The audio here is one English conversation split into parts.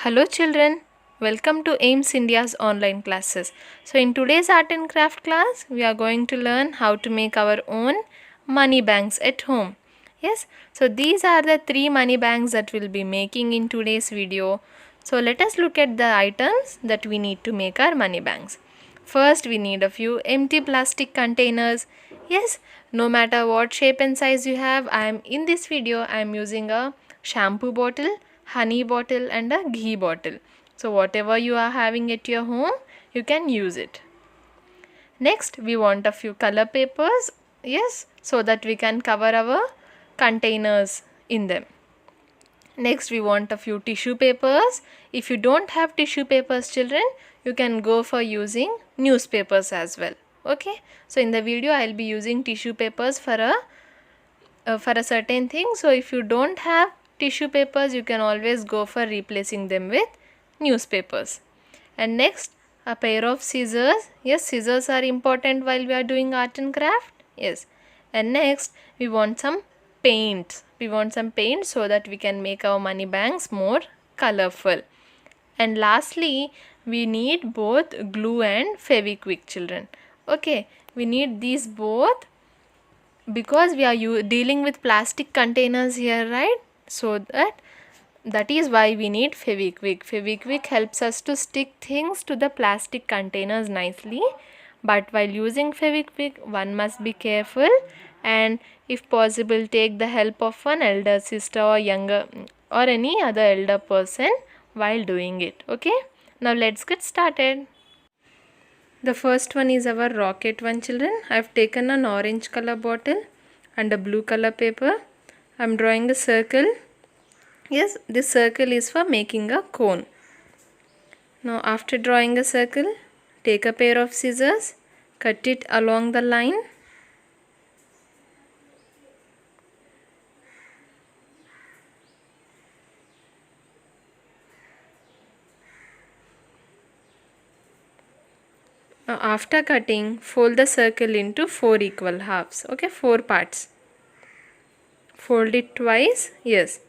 Hello children, welcome to AIMS India's online classes. So in today's art and craft class, we are going to learn how to make our own money banks at home. Yes, so these are the 3 money banks that we'll be making in today's video. So let us look at the items that we need to make our money banks. First, we need a few empty plastic containers. Yes, no matter what shape and size you have, in this video I am using a shampoo bottle, honey bottle and a ghee bottle. So whatever you are having at your home, you can use it. Next, we want a few color papers. Yes, so that we can cover our containers in them. Next, we want a few tissue papers. If you don't have tissue papers, children, you can go for using newspapers as well. Okay, so in the video I'll be using tissue papers for a certain thing. So if you don't have tissue papers, you can always go for replacing them with newspapers. And next, a pair of scissors. Yes, scissors are important while we are doing art and craft. Yes. And next, we want some paint. We want some paint so that we can make our money banks more colorful. And lastly, we need both glue and Fevikwik, children. Okay, we need these both because we are dealing with plastic containers here, right? So that is why we need Fevikwik. Fevikwik helps us to stick things to the plastic containers nicely. But while using Fevikwik, one must be careful and if possible take the help of an elder sister or younger or any other elder person while doing it. Okay, now let's get started. The first one is our rocket one, children. I have taken an orange color bottle and a blue color paper. I am drawing a circle. Yes, this circle is for making a cone. Now after drawing a circle, take a pair of scissors, cut it along the line. Now after cutting, fold the circle into 4 equal halves. Okay, 4 parts. Fold it twice. Yes.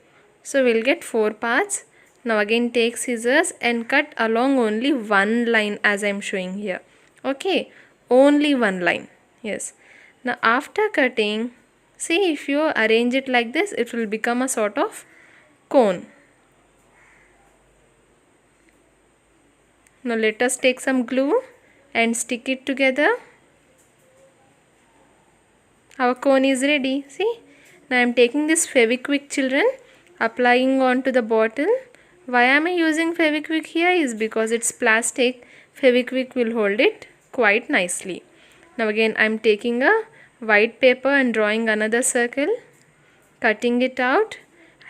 So we'll get 4 parts. Now again take scissors and cut along only one line as I am showing here. Okay, only one line. Yes. Now after cutting, see if you arrange it like this, it will become a sort of cone. Now let us take some glue and stick it together. Our cone is ready. See, now I am taking this Fevikwik, children, applying onto the bottle. Why am I using Fevikwik here is because it's plastic. Fevikwik will hold it quite nicely. Now again I am taking a white paper and drawing another circle, cutting it out.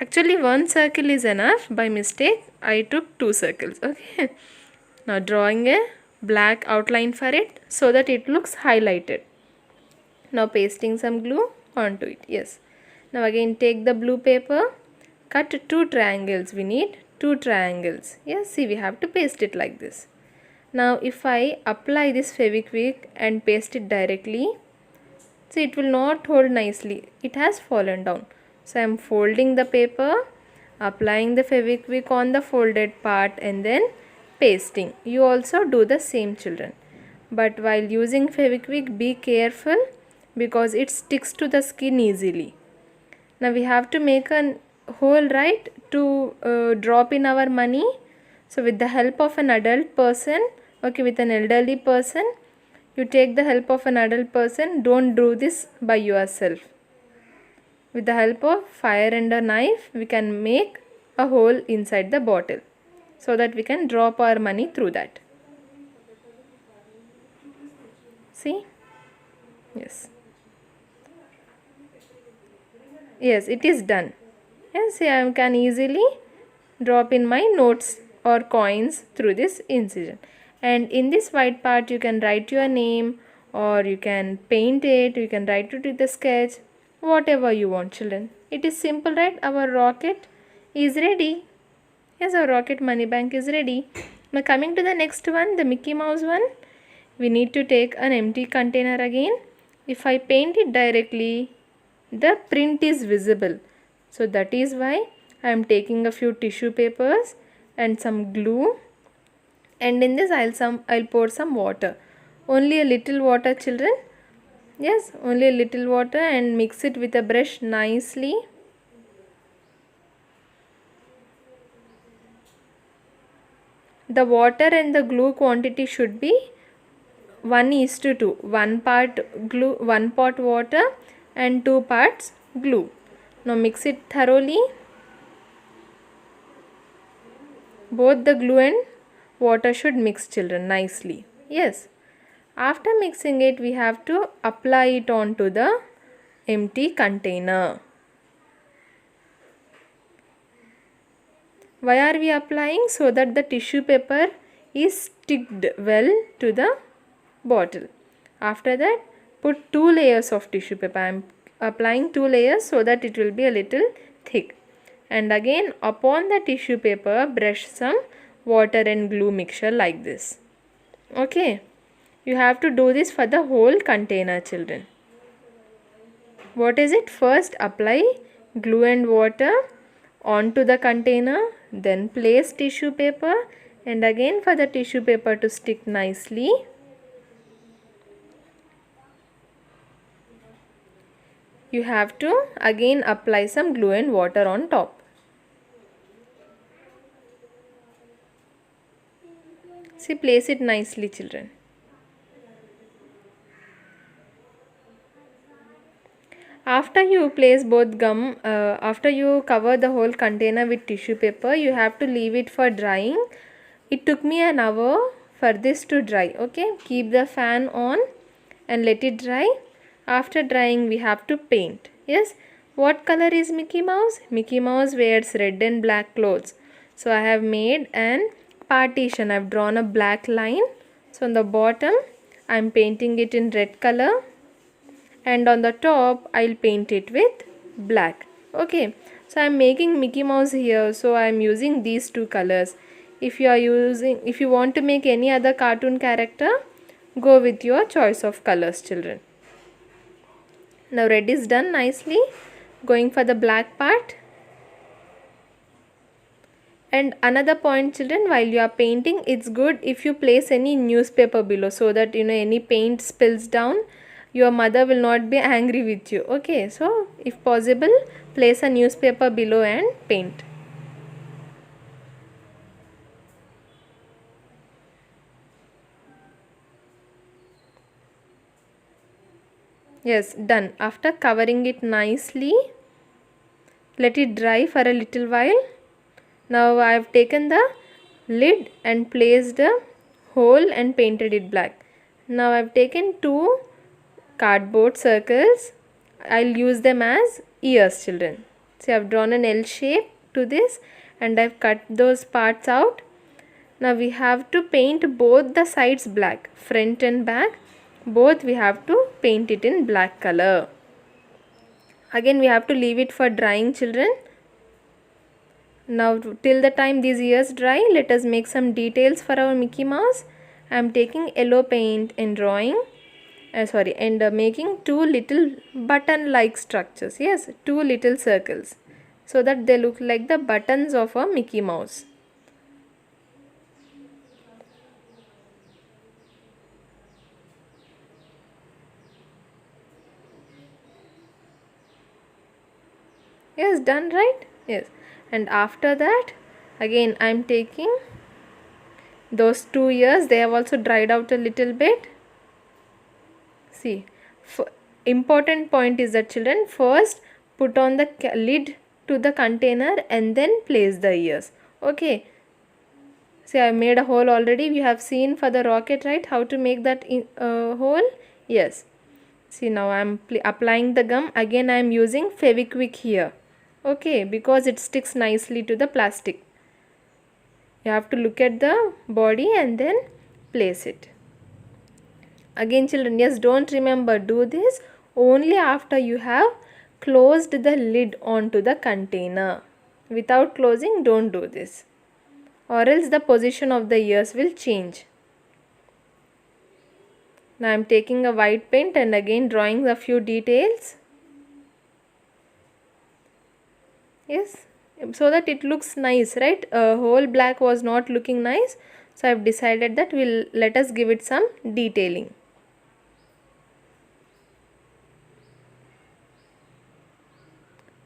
Actually one circle is enough. By mistake I took 2 circles. Okay. Now drawing a black outline for it so that it looks highlighted. Now pasting some glue onto it. Yes. Now again take the blue paper, cut 2 triangles. We need 2 triangles. Yes, see we have to paste it like this. Now if I apply this Fevikwik and paste it directly, see it will not hold nicely. It has fallen down. So I am folding the paper, applying the Fevikwik on the folded part and then pasting. You also do the same, children. But while using Fevikwik, be careful because it sticks to the skin easily. Now we have to make a hole, right, to drop in our money. So with the help of an adult person, okay, with an elderly person, you take the help of an adult person. Don't do this by yourself. With the help of fire and a knife, we can make a hole inside the bottle so that we can drop our money through that. See? Yes. Yes, it is done. Yes, I can easily drop in my notes or coins through this incision. And in this white part, you can write your name or you can paint it, you can write it with a sketch, whatever you want, children. It is simple, right? Our rocket is ready. Yes, our rocket money bank is ready. Now coming to the next one, the Mickey Mouse one, we need to take an empty container again. If I paint it directly, the print is visible. So that is why I am taking a few tissue papers and some glue, and in this I'll pour some water. Only a little water, children. Yes, only a little water, and mix it with a brush nicely. The water and the glue quantity should be 1:2. 1 part glue, 1 part water and 2 parts glue. Now mix it thoroughly. Both the glue and water should mix, children, nicely. Yes. After mixing it, we have to apply it onto the empty container. Why are we applying? So that the tissue paper is sticked well to the bottle. After that, put 2 layers of tissue paper. I am applying 2 layers so that it will be a little thick. And again, upon the tissue paper, brush some water and glue mixture like this. Okay. You have to do this for the whole container, children. What is it? First, apply glue and water onto the container, then place tissue paper, and again for the tissue paper to stick nicely, you have to again apply some glue and water on top. See, place it nicely, children. After you place both gum, after you cover the whole container with tissue paper, you have to leave it for drying. It took me an hour for this to dry. Okay, keep the fan on and let it dry. After drying, we have to paint. Yes, what color is Mickey Mouse? Mickey Mouse wears red and black clothes. So I have made an partition. I have drawn a black line. So on the bottom, I am painting it in red color, and on the top I'll paint it with black. Okay, so I'm making Mickey Mouse here, so I'm using these 2 colors. If you want to make any other cartoon character, go with your choice of colors, children. Now red is done nicely. Going for the black part. And another point, children, while you are painting, it's good if you place any newspaper below, so that any paint spills down, your mother will not be angry with you. Okay, so if possible, place a newspaper below and paint. Yes, done. After covering it nicely, let it dry for a little while. Now I have taken the lid and placed a hole and painted it black. Now I have taken 2 cardboard circles. I'll use them as ears, children. See, I've drawn an L shape to this and I've cut those parts out. Now we have to paint both the sides black, front and back. Both we have to paint it in black color. Again, we have to leave it for drying, children. Now till the time these ears dry, let us make some details for our Mickey Mouse. I am taking yellow paint and drawing. Making 2 little button like structures. Yes, 2 little circles, so that they look like the buttons of a Mickey Mouse. Yes, done, right? Yes. And after that, again I am taking those 2 ears. They have also dried out a little bit. See, important point is that, children, first put on the lid to the container and then place the ears. Okay. See, I made a hole already. We have seen for the rocket, right, how to make that hole. Yes. See, now I am applying the gum. Again I am using Fevikwik here. Okay, because it sticks nicely to the plastic. You have to look at the body and then place it. Again, children, yes, don't remember, do this only after you have closed the lid onto the container. Without closing, don't do this, or else the position of the ears will change. Now I am taking a white paint and again drawing a few details. Yes, so that it looks nice, right? Whole black was not looking nice, so I've decided that let us give it some detailing.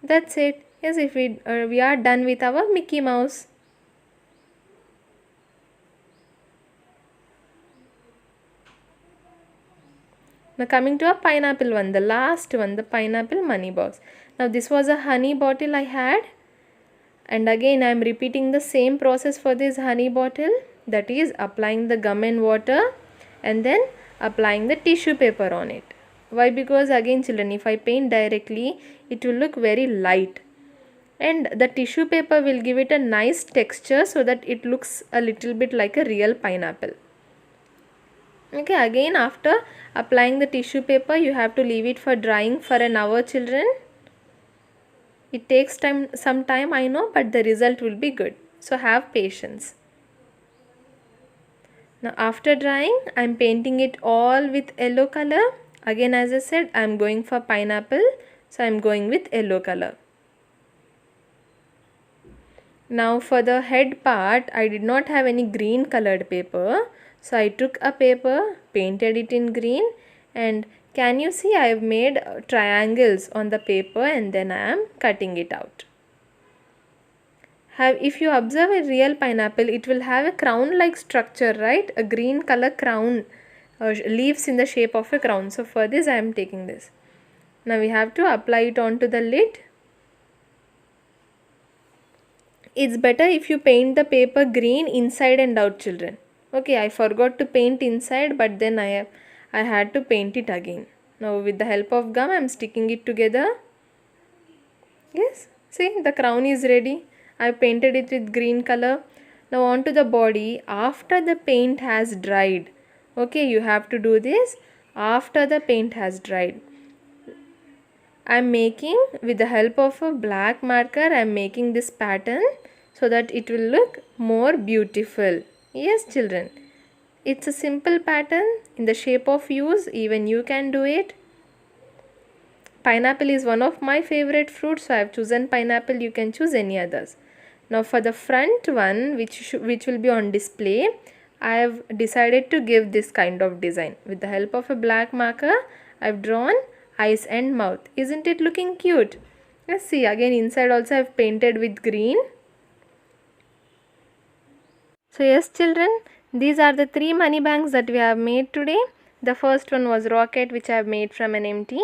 That's it. Yes, if we are done with our Mickey Mouse. Now coming to a pineapple one, the last one, the pineapple money box. Now this was a honey bottle I had, and again I am repeating the same process for this honey bottle, that is applying the gum and water and then applying the tissue paper on it. Why? Because again children, if I paint directly it will look very light, and the tissue paper will give it a nice texture so that it looks a little bit like a real pineapple. Okay, again after applying the tissue paper you have to leave it for drying for an hour children. It takes some time I know, but the result will be good, so have patience. Now after drying I am painting it all with yellow color. Again as I said, I am going for pineapple, so I am going with yellow color. Now for the head part I did not have any green colored paper, so I took a paper, painted it in green, and can you see I have made triangles on the paper and then I am cutting it out. If you observe a real pineapple, it will have a crown like structure, right? A green color crown, leaves in the shape of a crown. So for this I am taking this. Now we have to apply it onto the lid. It's better if you paint the paper green inside and out children. Okay, I forgot to paint inside, but then I had to paint it again. Now with the help of gum I am sticking it together. Yes, see the crown is ready. I painted it with green color. Now on to the body after the paint has dried. Okay, you have to do this after the paint has dried. I am making, with the help of a black marker, I am making this pattern so that it will look more beautiful. Yes children, it's a simple pattern in the shape of U's. Even you can do it. Pineapple is one of my favorite fruits, so I have chosen pineapple. You can choose any others. Now for the front one, which will be on display, I have decided to give this kind of design. With the help of a black marker, I have drawn eyes and mouth. Isn't it looking cute? Let's see, again inside also I have painted with green. So yes children, these are the 3 money banks that we have made today. The first one was rocket, which I have made from an empty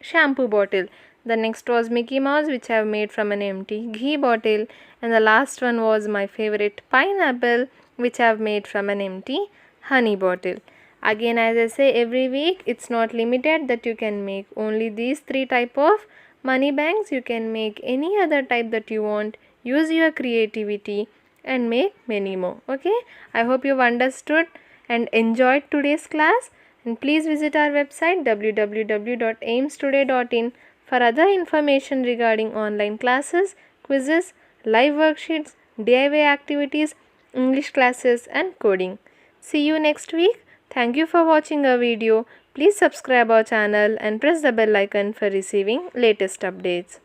shampoo bottle. The next was Mickey Mouse, which I have made from an empty ghee bottle. And the last one was my favorite pineapple, which I have made from an empty honey bottle. Again, as I say every week, it's not limited that you can make only these 3 type of money banks. You can make any other type that you want. Use your creativity and make many more. Okay, I hope you've understood and enjoyed today's class. And please visit our website www.aimstoday.in for other information regarding online classes, quizzes, live worksheets, DIY activities, English classes and coding. See you next week. Thank you for watching our video. Please subscribe our channel and press the bell icon for receiving latest updates.